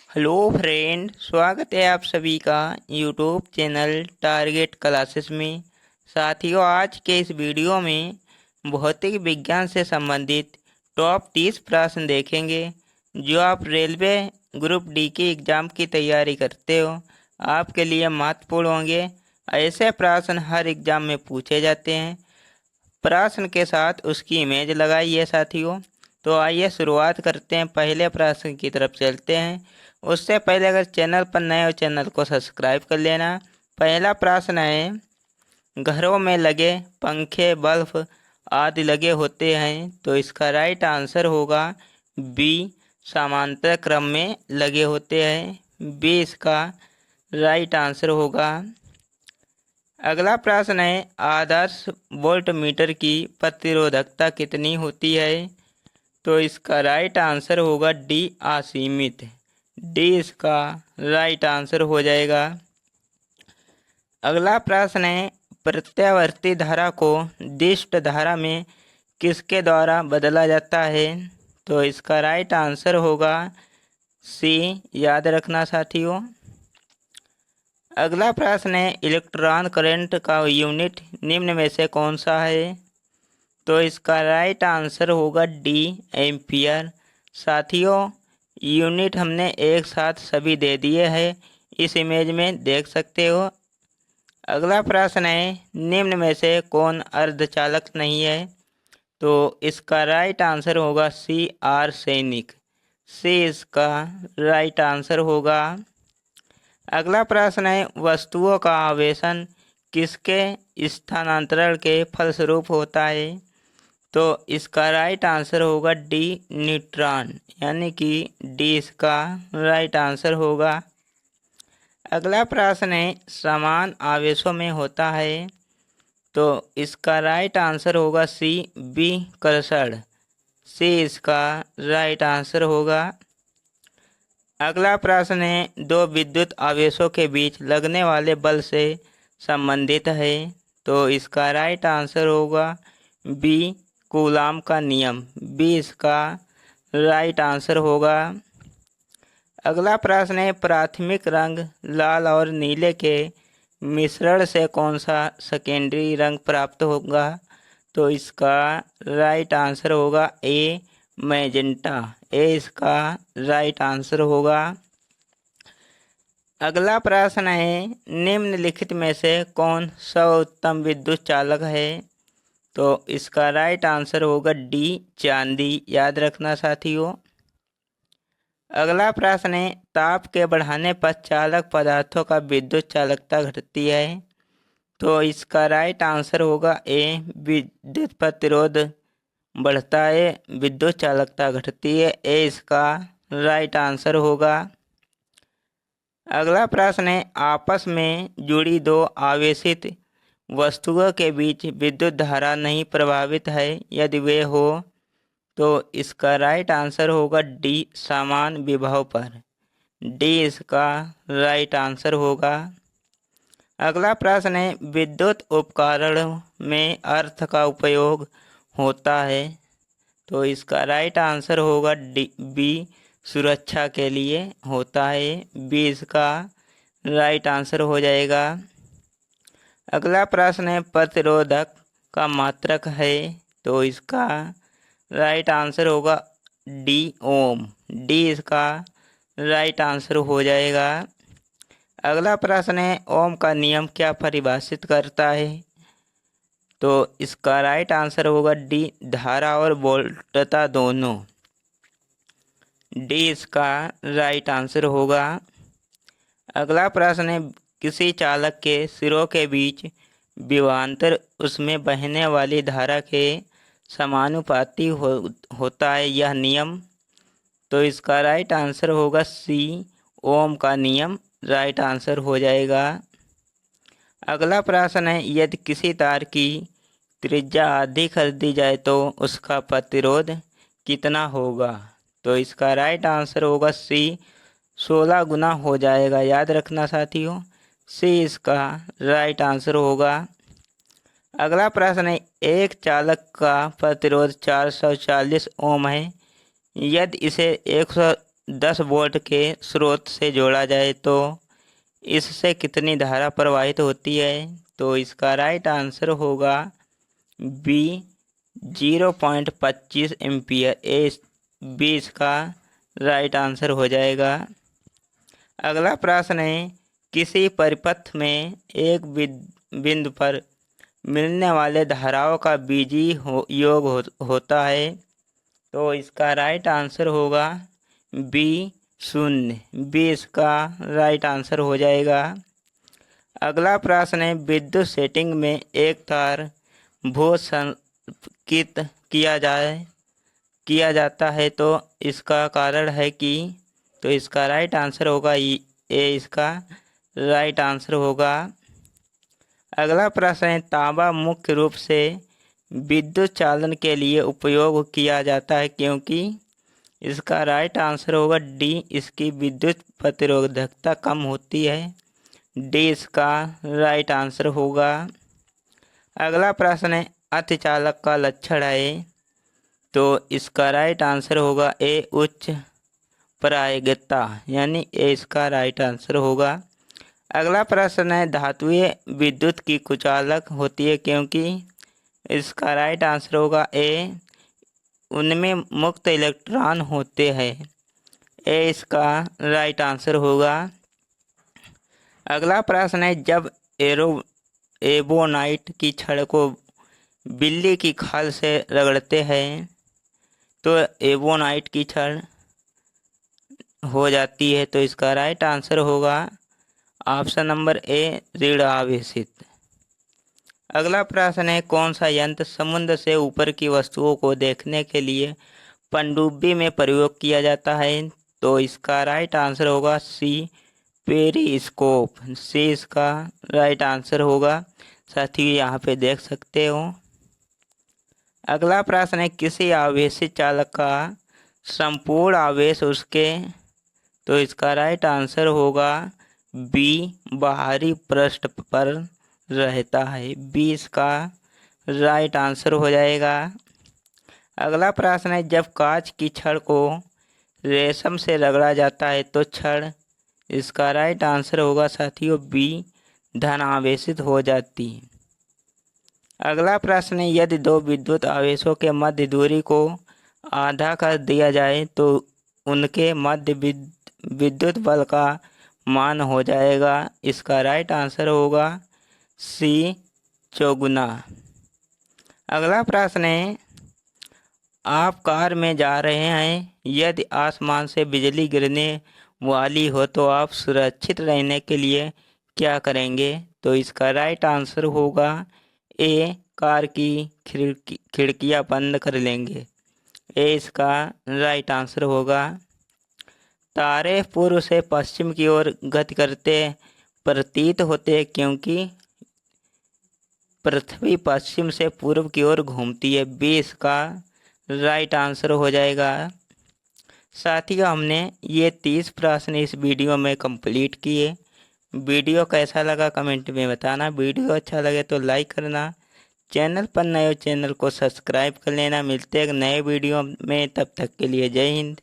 Hello friend, स्वागत है आप सभी का यूट्यूब चैनल टारगेट क्लासेस में। साथियों, आज के इस वीडियो में भौतिक विज्ञान से संबंधित टॉप 30 प्रश्न देखेंगे जो आप रेलवे ग्रुप डी के एग्ज़ाम की तैयारी करते हो, आपके लिए महत्वपूर्ण होंगे। ऐसे प्रश्न हर एग्ज़ाम में पूछे जाते हैं। प्रश्न के साथ उसकी इमेज लगाइए साथियों। तो आइए शुरुआत करते हैं, पहले प्रश्न की तरफ चलते हैं। उससे पहले अगर चैनल पर नए हो, चैनल को सब्सक्राइब कर लेना। पहला प्रश्न है, घरों में लगे पंखे, बल्ब आदि लगे होते हैं, तो इसका राइट आंसर होगा बी, समांतर क्रम में लगे होते हैं। बी इसका राइट आंसर होगा। अगला प्रश्न है, आदर्श वोल्ट मीटर की प्रतिरोधकता कितनी होती है? तो इसका राइट आंसर होगा डी, असीमित। डी इसका राइट आंसर हो जाएगा। अगला प्रश्न है, प्रत्यावर्ती धारा को दिष्ट धारा में किसके द्वारा बदला जाता है? तो इसका राइट आंसर होगा सी, याद रखना साथियों। अगला प्रश्न है, इलेक्ट्रॉन करंट का यूनिट निम्न में से कौन सा है? तो इसका राइट आंसर होगा डी, एम्पियर। साथियों, यूनिट हमने एक साथ सभी दे दिए हैं, इस इमेज में देख सकते हो। अगला प्रश्न है, निम्न में से कौन अर्धचालक नहीं है? तो इसका राइट आंसर होगा सी, आर्सेनिक। सी इसका राइट आंसर होगा। अगला प्रश्न है, वस्तुओं का आवेशन किसके स्थानांतरण के फलस्वरूप होता है? तो इसका राइट आंसर होगा डी, न्यूट्रॉन, यानी कि डी इसका राइट आंसर होगा। अगला प्रश्न है, समान आवेशों में होता है, तो इसका राइट आंसर होगा सी, बी, कर्षण। सी इसका राइट आंसर होगा। अगला प्रश्न है, दो विद्युत आवेशों के बीच लगने वाले बल से संबंधित है, तो इसका राइट आंसर होगा बी, कूलाम का नियम। बी इसका राइट आंसर होगा। अगला प्रश्न है, प्राथमिक रंग लाल और नीले के मिश्रण से कौन सा सेकेंडरी रंग प्राप्त होगा? तो इसका राइट आंसर होगा ए, मैजेंटा। ए इसका राइट आंसर होगा। अगला प्रश्न है, निम्नलिखित में से कौन सर्वोत्तम विद्युत चालक है? तो इसका राइट आंसर होगा डी, चांदी। याद रखना साथियों। अगला प्रश्न है, ताप के बढ़ाने पर चालक पदार्थों का विद्युत चालकता घटती है, तो इसका राइट आंसर होगा ए, विद्युत प्रतिरोध बढ़ता है, विद्युत चालकता घटती है। ए इसका राइट आंसर होगा। अगला प्रश्न है, आपस में जुड़ी दो आवेशित वस्तुओं के बीच विद्युत धारा नहीं प्रभावित है, यदि वे हो, तो इसका राइट आंसर होगा डी, समान विभव पर। डी इसका राइट आंसर होगा। अगला प्रश्न है, विद्युत उपकरणों में अर्थ का उपयोग होता है, तो इसका राइट आंसर होगा डी, बी, सुरक्षा के लिए होता है। बी इसका राइट आंसर हो जाएगा। अगला प्रश्न है, प्रतिरोधक का मात्रक है, तो इसका राइट आंसर होगा डी, ओम। डी इसका राइट आंसर हो जाएगा। अगला प्रश्न है, ओम का नियम क्या परिभाषित करता है? तो इसका राइट आंसर होगा डी, धारा और वोल्टता दोनों। डी इसका राइट आंसर होगा। अगला प्रश्न है, किसी चालक के सिरों के बीच विभवांतर उसमें बहने वाली धारा के समानुपाती होता है, यह नियम? तो इसका राइट आंसर होगा सी, ओम का नियम। राइट आंसर हो जाएगा। अगला प्रश्न है, यदि किसी तार की त्रिज्या आधी कर दी जाए तो उसका प्रतिरोध कितना होगा? तो इसका राइट आंसर होगा सी, 16 गुना हो जाएगा। याद रखना साथियों, सी इसका राइट आंसर होगा। अगला प्रश्न है, एक चालक का प्रतिरोध 440 ओम है, यदि इसे 10 वोल्ट के स्रोत से जोड़ा जाए तो इससे कितनी धारा प्रवाहित होती है? तो इसका राइट आंसर होगा बी 0.25 एम्पियर। बी इसका राइट आंसर हो जाएगा। अगला प्रश्न है, किसी परिपथ में एक बिंदु पर मिलने वाले धाराओं का बीजीय योग होता है। तो इसका राइट आंसर होगा बी 0। बी इसका राइट आंसर हो जाएगा। अगला प्रश्न है, विद्युत सेटिंग में एक तार भू संकेत किया जाता है तो इसका कारण है कि? तो इसका राइट आंसर होगा ए इसका राइट आंसर होगा। अगला प्रश्न है, तांबा मुख्य रूप से विद्युत चालन के लिए उपयोग किया जाता है क्योंकि? इसका राइट आंसर होगा डी, इसकी विद्युत प्रतिरोधकता कम होती है। डी इसका राइट आंसर होगा। अगला प्रश्न है, अतिचालक का लक्षण है। तो इसका राइट आंसर होगा ए, उच्च प्रायिकता, यानी ए इसका राइट आंसर होगा। अगला प्रश्न है, धातुएं विद्युत की कुचालक होती है क्योंकि? इसका राइट आंसर होगा ए, उनमें मुक्त इलेक्ट्रॉन होते हैं। ए इसका राइट आंसर होगा। अगला प्रश्न है, जब एबोनाइट की छड़ को बिल्ली की खाल से रगड़ते हैं तो एबोनाइट की छड़ हो जाती है। तो इसका राइट आंसर होगा ऑप्शन नंबर ए, ऋण आवेशित। अगला प्रश्न है, कौन सा यंत्र समुद्र से ऊपर की वस्तुओं को देखने के लिए पनडुब्बी में प्रयोग किया जाता है? तो इसका राइट आंसर होगा सी, पेरिस्कोप। सी इसका राइट आंसर होगा। साथियों यहाँ पे देख सकते हो। अगला प्रश्न है, किसी आवेशित चालक का संपूर्ण आवेश उसके? तो इसका राइट आंसर होगा बी, बाहरी पृष्ठ पर रहता है। बी इसका राइट आंसर हो जाएगा। अगला प्रश्न है, जब कांच की छड़ को रेशम से रगड़ा जाता है तो छड़? इसका राइट आंसर होगा साथियों बी, धन आवेशित हो जाती है। अगला प्रश्न है, यदि दो विद्युत आवेशों के मध्य दूरी को आधा कर दिया जाए तो उनके मध्य विद्युत बल का मान हो जाएगा। इसका राइट आंसर होगा सी, 4 अगला प्रश्न है, आप कार में जा रहे हैं, यदि आसमान से बिजली गिरने वाली हो तो आप सुरक्षित रहने के लिए क्या करेंगे? तो इसका राइट आंसर होगा ए, कार की खिड़कियां बंद कर लेंगे। ए इसका राइट आंसर होगा। तारे पूर्व से पश्चिम की ओर गति करते प्रतीत होते हैं क्योंकि पृथ्वी पश्चिम से पूर्व की ओर घूमती है। बी इसका राइट आंसर हो जाएगा। साथियों, हमने ये 30 प्रश्न इस वीडियो में कंप्लीट किए। वीडियो कैसा लगा कमेंट में बताना। वीडियो अच्छा लगे तो लाइक करना। चैनल पर नए हो चैनल को सब्सक्राइब कर लेना। मिलते हैं एक नए वीडियो में, तब तक के लिए जय हिंद।